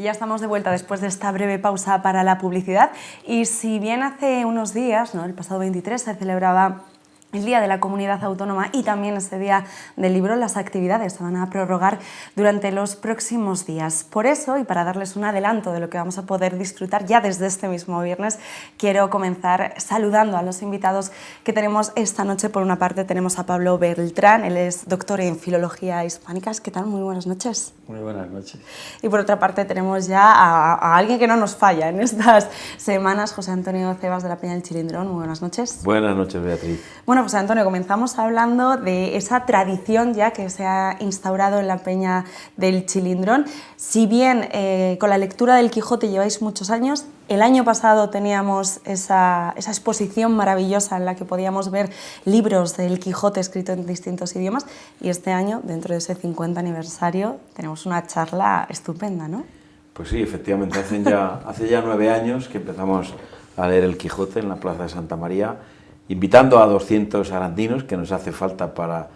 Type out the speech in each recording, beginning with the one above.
Ya estamos de vuelta después de esta breve pausa para la publicidad y si bien hace unos días, el pasado 23, se celebraba el Día de la Comunidad Autónoma y también ese Día del Libro, las actividades se van a prorrogar durante los próximos días. Por eso, y para darles un adelanto de lo que vamos a poder disfrutar ya desde este mismo viernes, quiero comenzar saludando a los invitados que tenemos esta noche. Por una parte tenemos a Pablo Beltrán, él es doctor en Filología Hispánica. ¿Qué tal? Muy buenas noches. Muy buenas noches. Y por otra parte tenemos ya a alguien que no nos falla en estas semanas, José Antonio Cebas de la Peña del Chilindrón. Muy buenas noches. Buenas noches, Beatriz. Bueno, José Antonio, comenzamos hablando de esa tradición ya que se ha instaurado en la Peña del Chilindrón. Si bien con la lectura del Quijote lleváis muchos años, el año pasado teníamos esa exposición maravillosa en la que podíamos ver libros del Quijote escritos en distintos idiomas, y este año, dentro de ese 50 aniversario, tenemos una charla estupenda, ¿no? Pues sí, efectivamente, hace ya 9 años que empezamos a leer el Quijote en la Plaza de Santa María, invitando a 200 arandinos, que nos hace falta para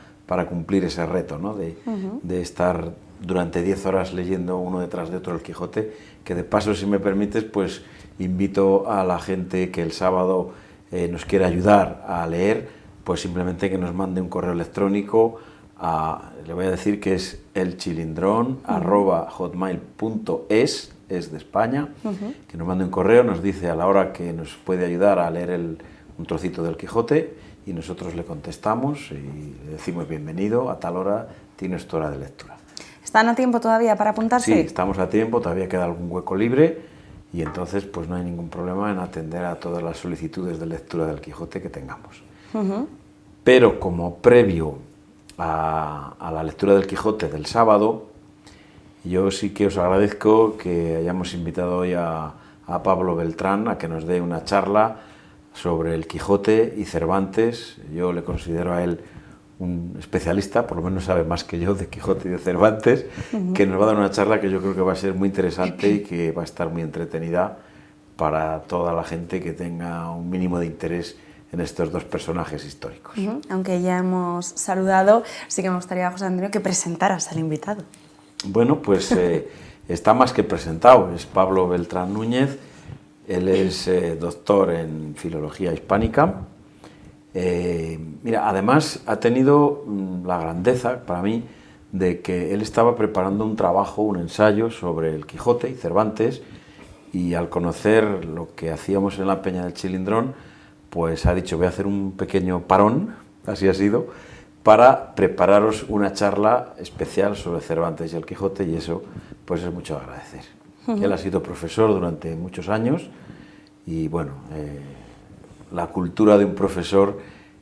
cumplir ese reto, ¿no? de estar durante 10 horas leyendo uno detrás de otro el Quijote, que de paso, si me permites, pues invito a la gente que el sábado nos quiera ayudar a leer, pues simplemente que nos mande un correo electrónico le voy a decir que es elchilindron@hotmail.es, es de España, que nos mande un correo, nos dice a la hora que nos puede ayudar a leer un trocito del Quijote y nosotros le contestamos y le decimos bienvenido, a tal hora tienes tu hora de lectura. ¿Están a tiempo todavía para apuntarse? Sí, estamos a tiempo, todavía queda algún hueco libre y entonces pues no hay ningún problema en atender a todas las solicitudes de lectura del Quijote que tengamos. Pero como previo a la lectura del Quijote del sábado, yo sí que os agradezco que hayamos invitado hoy a Pablo Beltrán a que nos dé una charla sobre el Quijote y Cervantes. Yo le considero a él un especialista, por lo menos sabe más que yo de Quijote y de Cervantes, que nos va a dar una charla que yo creo que va a ser muy interesante y que va a estar muy entretenida para toda la gente que tenga un mínimo de interés en estos dos personajes históricos. Aunque ya hemos saludado, sí que me gustaría, José Antonio, que presentaras al invitado. Bueno, pues está más que presentado, es Pablo Beltrán Núñez, él es doctor en Filología Hispánica. Mira, además ha tenido la grandeza para mí de que él estaba preparando un trabajo, un ensayo sobre el Quijote y Cervantes, y al conocer lo que hacíamos en la Peña del Chilindrón, pues ha dicho, voy a hacer un pequeño parón, así ha sido, para prepararos una charla especial sobre Cervantes y el Quijote, y eso pues es mucho agradecer. Él ha sido profesor durante muchos años y bueno, la cultura de un profesor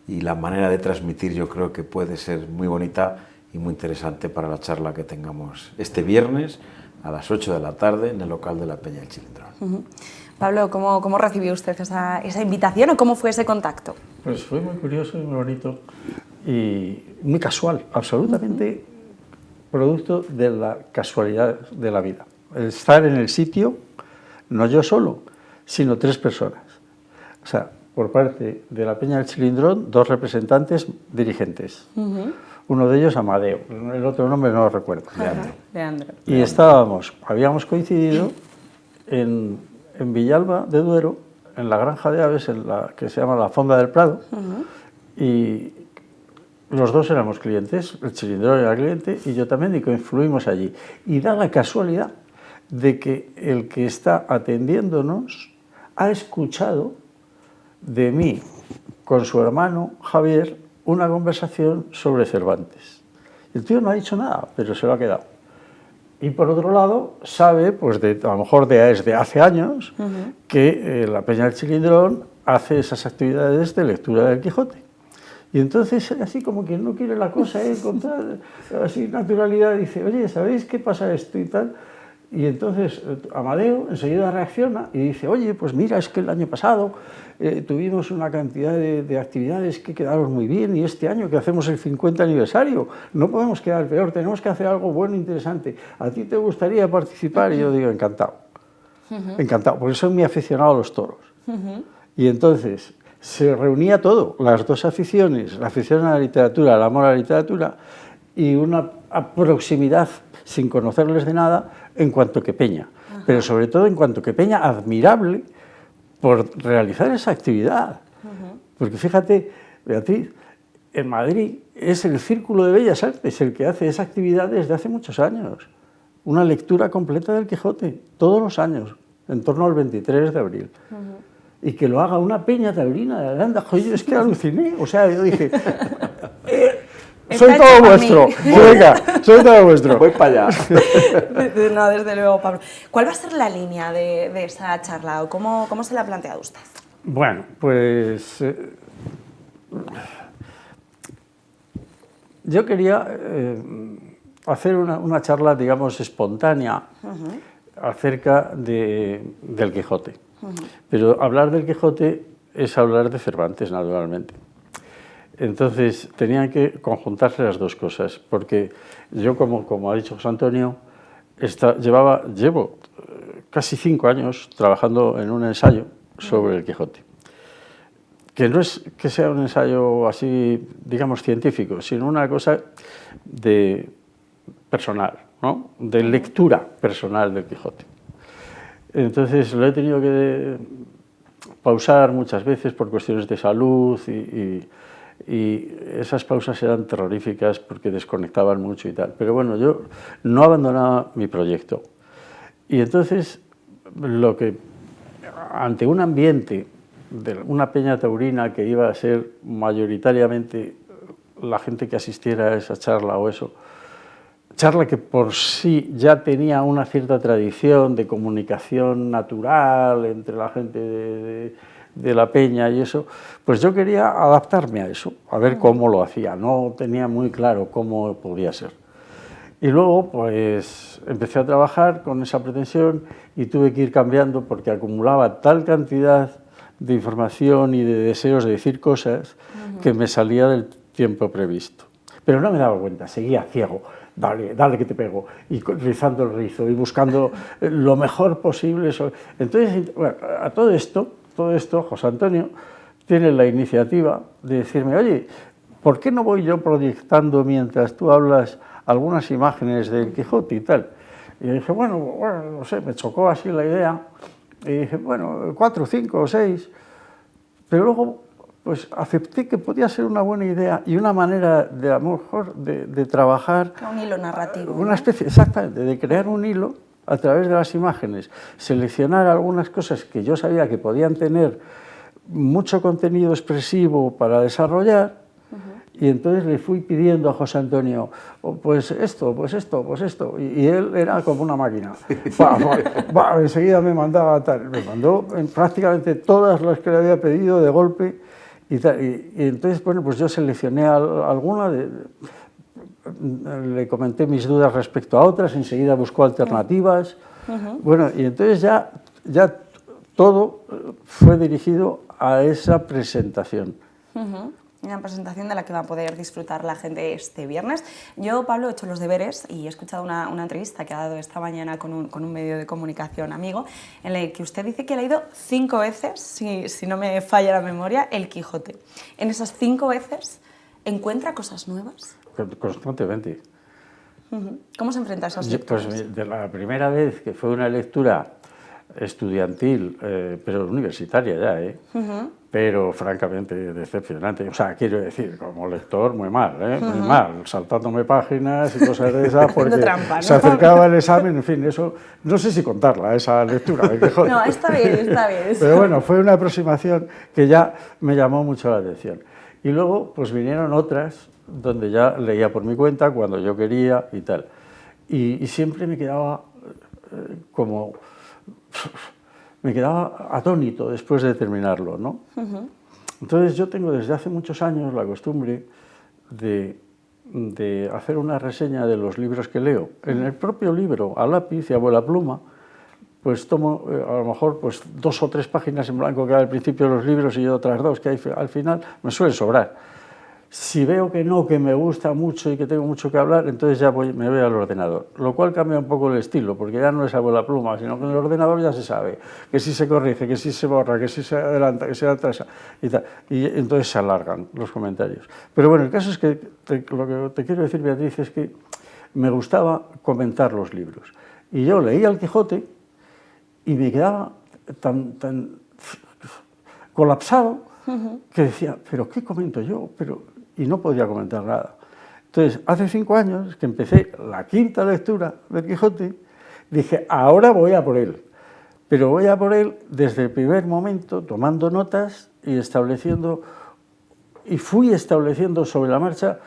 y la manera de transmitir yo creo que puede ser muy bonita y muy interesante para la charla que tengamos este viernes a las 8 de la tarde en el local de la Peña del Chilindrón. Pablo, ¿cómo recibió usted esa invitación o cómo fue ese contacto? Pues fue muy curioso y muy bonito y muy casual, absolutamente producto de la casualidad de la vida. El estar en el sitio, no yo solo, sino 3 personas. O sea, por parte de la Peña del Chilindrón, 2 representantes dirigentes. Uno de ellos, Amadeo, el otro nombre no lo recuerdo. Leandro. Y habíamos coincidido en Villalba de Duero, en la granja de aves, que se llama la Fonda del Prado, y los 2 éramos clientes, el Chilindrón era cliente y yo también, y confluimos allí. Y da la casualidad de que el que está atendiéndonos ha escuchado de mí con su hermano Javier una conversación sobre Cervantes. El tío no ha dicho nada, pero se lo ha quedado. Y por otro lado, sabe, pues a lo mejor desde hace años, que la Peña del Chilindrón hace esas actividades de lectura del Quijote. Y entonces, así como quien no quiere la cosa, con toda así naturalidad, dice, oye, ¿sabéis qué pasa esto y tal? Y entonces Amadeo enseguida reacciona y dice, oye, pues mira, es que el año pasado tuvimos una cantidad de actividades que quedaron muy bien y este año que hacemos el 50 aniversario no podemos quedar peor, tenemos que hacer algo bueno e interesante. ¿A ti te gustaría participar? Y yo digo, encantado. Encantado, porque soy muy aficionado a los toros. Y entonces se reunía todo, las 2 aficiones, la afición a la literatura, el amor a la literatura y una proximidad sin conocerles de nada en cuanto que Peña. pero sobre todo en cuanto que peña admirable por realizar esa actividad. Porque fíjate, Beatriz, en Madrid es el Círculo de Bellas Artes el que hace esa actividad desde hace muchos años. Una lectura completa del Quijote, todos los años, en torno al 23 de abril. Y que lo haga una peña taurina de Aranda. Oye, es que aluciné. O sea, yo dije, soy todo vuestro. Venga, soy todo vuestro. Voy para allá. No, desde luego, Pablo. ¿Cuál va a ser la línea de esa charla o cómo se la ha planteado usted? Bueno, pues yo quería hacer una charla, digamos, espontánea acerca del Quijote. Pero hablar del Quijote es hablar de Cervantes, naturalmente. Entonces, tenían que conjuntarse las dos cosas, porque yo, como ha dicho José Antonio, llevo casi 5 años trabajando en un ensayo sobre el Quijote. Que no es que sea un ensayo así, digamos, científico, sino una cosa personal, ¿no? De lectura personal del Quijote. Entonces lo he tenido que pausar muchas veces por cuestiones de salud y esas pausas eran terroríficas porque desconectaban mucho y tal. Pero bueno, yo no abandonaba mi proyecto. Y entonces, ante un ambiente de una peña taurina que iba a ser mayoritariamente la gente que asistiera a esa charla o eso, charla que por sí ya tenía una cierta tradición de comunicación natural entre la gente de la peña y eso, pues yo quería adaptarme a eso, a ver cómo lo hacía, no tenía muy claro cómo podía ser. Y luego pues empecé a trabajar con esa pretensión y tuve que ir cambiando porque acumulaba tal cantidad de información y de deseos de decir cosas que me salía del tiempo previsto. Pero no me daba cuenta, seguía ciego. Dale que te pego, y rizando el rizo, y buscando lo mejor posible. Entonces, bueno, a todo esto, José Antonio tiene la iniciativa de decirme, oye, ¿por qué no voy yo proyectando mientras tú hablas algunas imágenes del Quijote y tal? Y dije, bueno, no sé, me chocó así la idea, y dije, bueno, 4, 5 o 6, pero luego pues acepté que podía ser una buena idea y una manera de, a lo mejor, de trabajar... Un hilo narrativo. Una especie, exactamente, de crear un hilo a través de las imágenes, seleccionar algunas cosas que yo sabía que podían tener mucho contenido expresivo para desarrollar, y entonces le fui pidiendo a José Antonio, pues esto, y él era como una máquina. Enseguida me mandaba tal, me mandó prácticamente todas las que le había pedido de golpe, y entonces, bueno, pues yo seleccioné alguna, le comenté mis dudas respecto a otras, enseguida buscó alternativas, bueno, y entonces ya todo fue dirigido a esa presentación. Una presentación de la que va a poder disfrutar la gente este viernes. Yo, Pablo, he hecho los deberes y he escuchado una entrevista que ha dado esta mañana con un medio de comunicación amigo, en el que usted dice que ha leído 5 veces, si no me falla la memoria, El Quijote. En esas 5 veces, ¿encuentra cosas nuevas? Constantemente. ¿Cómo se enfrenta a esas lecturas? Pues de la primera vez que fue una lectura estudiantil, pero universitaria ya, pero francamente decepcionante. O sea, quiero decir, como lector, muy mal, muy mal, saltándome páginas y cosas de esas, porque trampa, ¿no? Se acercaba el examen, en fin, eso, no sé si contarla, esa lectura. No, está bien. Pero bueno, fue una aproximación que ya me llamó mucho la atención. Y luego, pues vinieron otras, donde ya leía por mi cuenta, cuando yo quería y tal. Y siempre me quedaba me quedaba atónito después de terminarlo, ¿no? Entonces yo tengo desde hace muchos años la costumbre de hacer una reseña de los libros que leo. En el propio libro, a lápiz y a vuela pluma, pues tomo a lo mejor pues 2 o 3 páginas en blanco que hay al principio de los libros y otras 2 que hay al final, me suelen sobrar. Si veo que no, que me gusta mucho y que tengo mucho que hablar, entonces ya me voy al ordenador, lo cual cambia un poco el estilo, porque ya no es a vuela pluma, sino que en el ordenador ya se sabe que si se corrige, que si se borra, que si se adelanta, que se atrasa y tal, y entonces se alargan los comentarios. Pero bueno, el caso es que lo que te quiero decir, Beatriz, es que me gustaba comentar los libros. Y yo leía El Quijote y me quedaba tan colapsado que decía, ¿pero qué comento yo? Y no podía comentar nada. Entonces, hace 5 años que empecé la 5ª lectura del Quijote, dije, ahora voy a por él. Pero voy a por él desde el primer momento, tomando notas y fui estableciendo sobre la marcha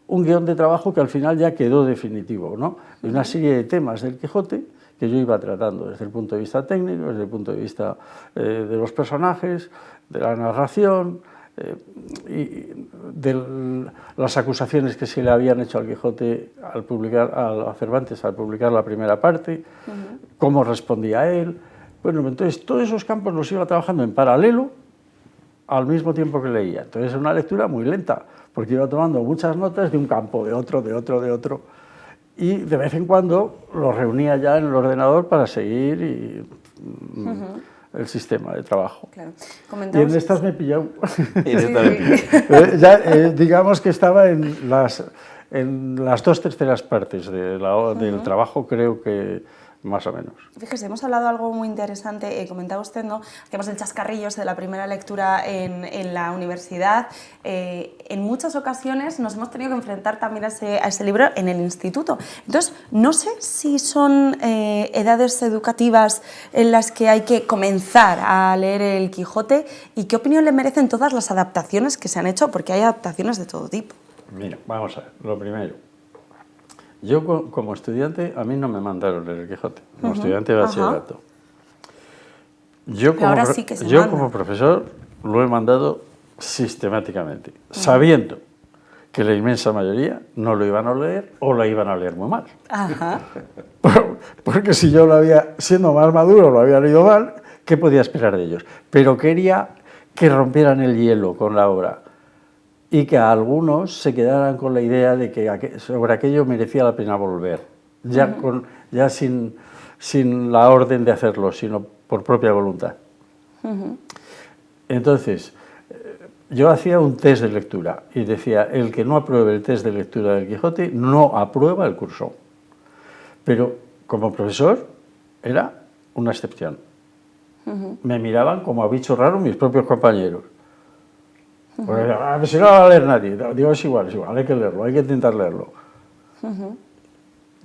un guión de trabajo que al final ya quedó definitivo, ¿no? De una serie de temas del Quijote que yo iba tratando desde el punto de vista técnico, desde el punto de vista de los personajes, de la narración, y de las acusaciones que se le habían hecho al Quijote a Cervantes al publicar la primera parte, cómo respondía él. Bueno, entonces todos esos campos los iba trabajando en paralelo al mismo tiempo que leía. Entonces es una lectura muy lenta, porque iba tomando muchas notas de un campo, de otro, y de vez en cuando los reunía ya en el ordenador para seguir el sistema de trabajo. Claro. Y en estas me he pillado. Sí. Ya, digamos que estaba en las 2/3 partes del trabajo, creo que más o menos. Fíjese, hemos hablado algo muy interesante, comentaba usted, ¿no? Hacíamos el chascarrillo de la primera lectura en la universidad. En muchas ocasiones nos hemos tenido que enfrentar también a ese libro en el instituto. Entonces, no sé si son edades educativas en las que hay que comenzar a leer el Quijote y qué opinión le merecen todas las adaptaciones que se han hecho, porque hay adaptaciones de todo tipo. Mira, vamos a ver, lo primero. Yo como estudiante, a mí no me mandaron leer el Quijote, como estudiante de bachillerato. Yo como profesor lo he mandado sistemáticamente, sabiendo que la inmensa mayoría no lo iban a leer o lo iban a leer muy mal. Ajá. Porque si yo siendo más maduro, lo había leído mal, ¿qué podía esperar de ellos? Pero quería que rompieran el hielo con la obra y que a algunos se quedaran con la idea de que sobre aquello merecía la pena volver, ya sin la orden de hacerlo, sino por propia voluntad. Entonces, yo hacía un test de lectura y decía, el que no apruebe el test de lectura del Quijote no aprueba el curso. Pero como profesor era una excepción. Me miraban como a bicho raro mis propios compañeros. Porque, si no va a leer nadie. Digo, es igual, hay que leerlo, hay que intentar leerlo.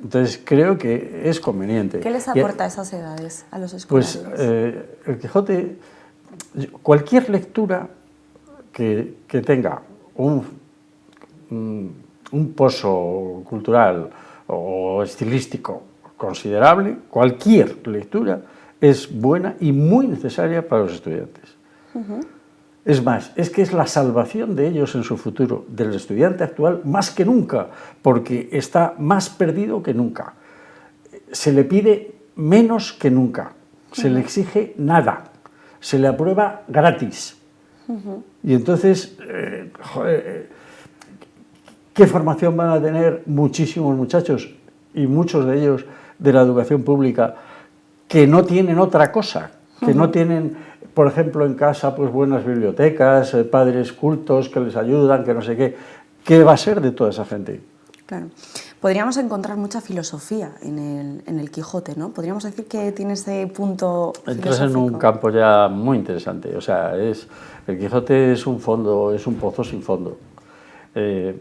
Entonces creo que es conveniente. ¿Qué les aporta a esas edades a los escolares? Pues el Quijote, cualquier lectura que tenga un pozo cultural o estilístico considerable, cualquier lectura es buena y muy necesaria para los estudiantes. Es más, es que es la salvación de ellos en su futuro, del estudiante actual, más que nunca, porque está más perdido que nunca. Se le pide menos que nunca, se le exige nada, se le aprueba gratis. Y entonces, ¿qué formación van a tener muchísimos muchachos, y muchos de ellos de la educación pública, que no tienen otra cosa, que no tienen... Por ejemplo, en casa, pues buenas bibliotecas, padres cultos que les ayudan, que no sé qué. ¿Qué va a ser de toda esa gente? Claro. Podríamos encontrar mucha filosofía en el Quijote, ¿no? Podríamos decir que tiene ese punto filosófico. Entras en un campo ya muy interesante. O sea, el Quijote es un fondo, es un pozo sin fondo. El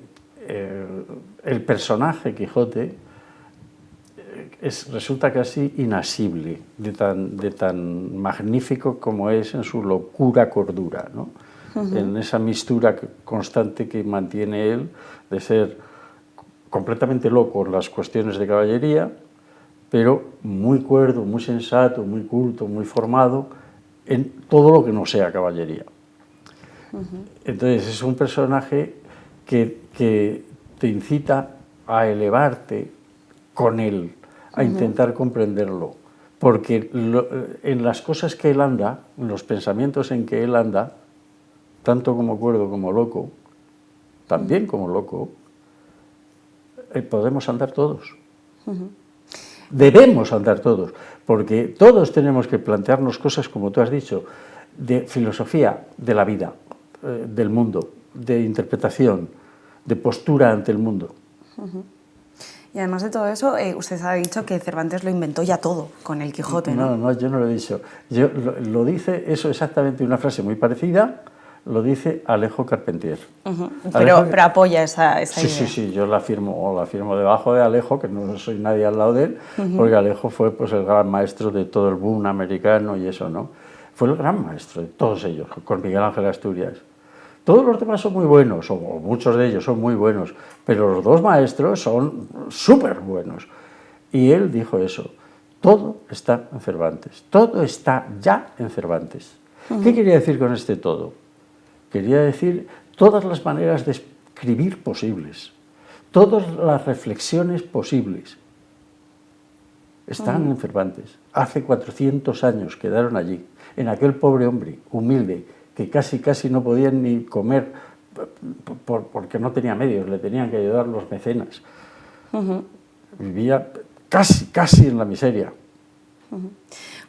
personaje Quijote resulta casi inasible, de tan magnífico como es en su locura cordura, ¿no? En esa mistura constante que mantiene él de ser completamente loco en las cuestiones de caballería, pero muy cuerdo, muy sensato, muy culto, muy formado en todo lo que no sea caballería. Entonces es un personaje que te incita a elevarte con él, a intentar comprenderlo, porque en las cosas que él anda, en los pensamientos en que él anda, tanto como cuerdo como loco, también como loco, podemos andar todos. Debemos andar todos, porque todos tenemos que plantearnos cosas, como tú has dicho, de filosofía de la vida, del mundo, de interpretación, de postura ante el mundo. Y además de todo eso, usted ha dicho que Cervantes lo inventó ya todo con el Quijote, ¿no? No, yo no lo he dicho. Lo dice eso exactamente, una frase muy parecida, lo dice Alejo Carpentier. Pero apoya esa Sí, idea. sí, yo la firmo debajo de Alejo, que no soy nadie al lado de él, porque Alejo fue pues, el gran maestro de todo el boom americano y eso, ¿no? Fue el gran maestro de todos ellos, con Miguel Ángel Asturias. Todos los demás son muy buenos, o muchos de ellos son muy buenos, pero los dos maestros son súper buenos. Y él dijo eso, todo está en Cervantes, todo está ya en Cervantes. ¿Qué quería decir con este todo? Quería decir todas las maneras de escribir posibles, todas las reflexiones posibles están en Cervantes. Hace 400 años quedaron allí, en aquel pobre hombre humilde que casi no podía ni comer porque no tenía medios, le tenían que ayudar los mecenas. Vivía casi en la miseria.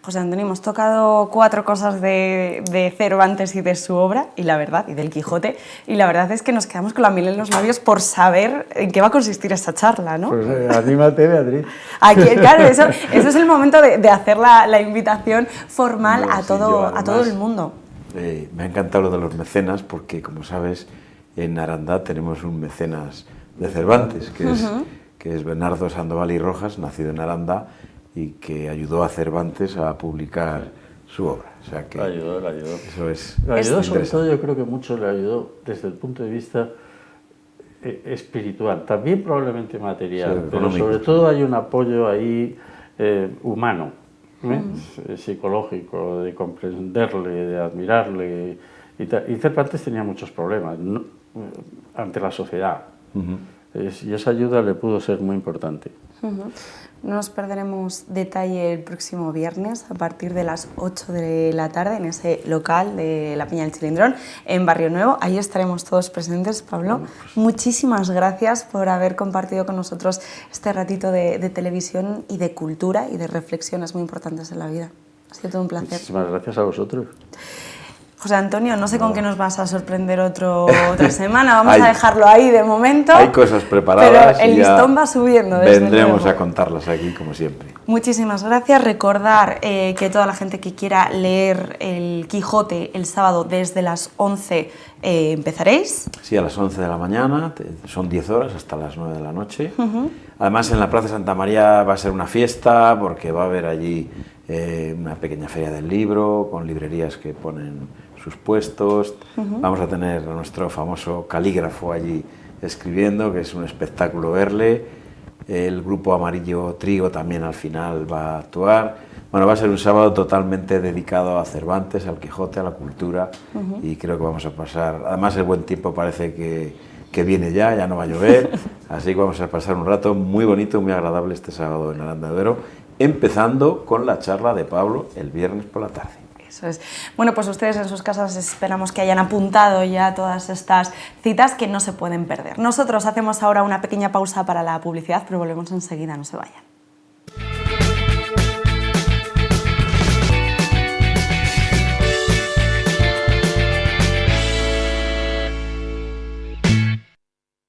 José Antonio, hemos tocado 4 cosas de Cervantes y de su obra, y la verdad, y del Quijote, y la verdad es que nos quedamos con la miel en los labios por saber en qué va a consistir esta charla, ¿no? Pues anímate, Beatriz. Aquí, claro, eso es el momento de hacer la invitación formal a todo el mundo. Me ha encantado lo de los mecenas, porque como sabes, en Arandá tenemos un mecenas de Cervantes, que es Bernardo Sandoval y Rojas, nacido en Arandá, y que ayudó a Cervantes a publicar su obra. O sea que le ayudó. Eso es le ayudó, sobre todo, yo creo que mucho le ayudó desde el punto de vista espiritual, también probablemente material, sí, pero sobre todo hay un apoyo ahí humano, psicológico, de comprenderle, de admirarle. Y Cervantes tenía muchos problemas ante la sociedad. Y esa ayuda le pudo ser muy importante. No nos perderemos detalle el próximo viernes a partir de las 8 de la tarde en ese local de la Peña del Chilindrón en Barrio Nuevo. Ahí estaremos todos presentes, Pablo. Muchísimas gracias por haber compartido con nosotros este ratito de televisión y de cultura y de reflexiones muy importantes en la vida. Ha sido todo un placer. Muchísimas gracias a vosotros. José Antonio, no sé con qué nos vas a sorprender otra semana, vamos a dejarlo ahí de momento. Hay cosas preparadas, pero el listón va subiendo. Vendremos a contarlas aquí, como siempre. Muchísimas gracias. Recordar que toda la gente que quiera leer el Quijote el sábado desde las 11 empezaréis. Sí, a las 11 de la mañana, son 10 horas hasta las 9 de la noche. Además, en la Plaza Santa María va a ser una fiesta, porque va a haber allí una pequeña feria del libro, con librerías que ponen sus puestos. Vamos a tener a nuestro famoso calígrafo allí escribiendo, que es un espectáculo verle. El grupo Amarillo Trigo también al final va a actuar. Bueno, va a ser un sábado totalmente dedicado a Cervantes, al Quijote, a la cultura, y creo que vamos a pasar... Además, el buen tiempo parece que viene ya no va a llover, así que vamos a pasar un rato muy bonito, muy agradable este sábado en Aranda de Duero, empezando con la charla de Pablo el viernes por la tarde. Eso es. Bueno, pues ustedes en sus casas esperamos que hayan apuntado ya todas estas citas que no se pueden perder. Nosotros hacemos ahora una pequeña pausa para la publicidad, pero volvemos enseguida, no se vayan.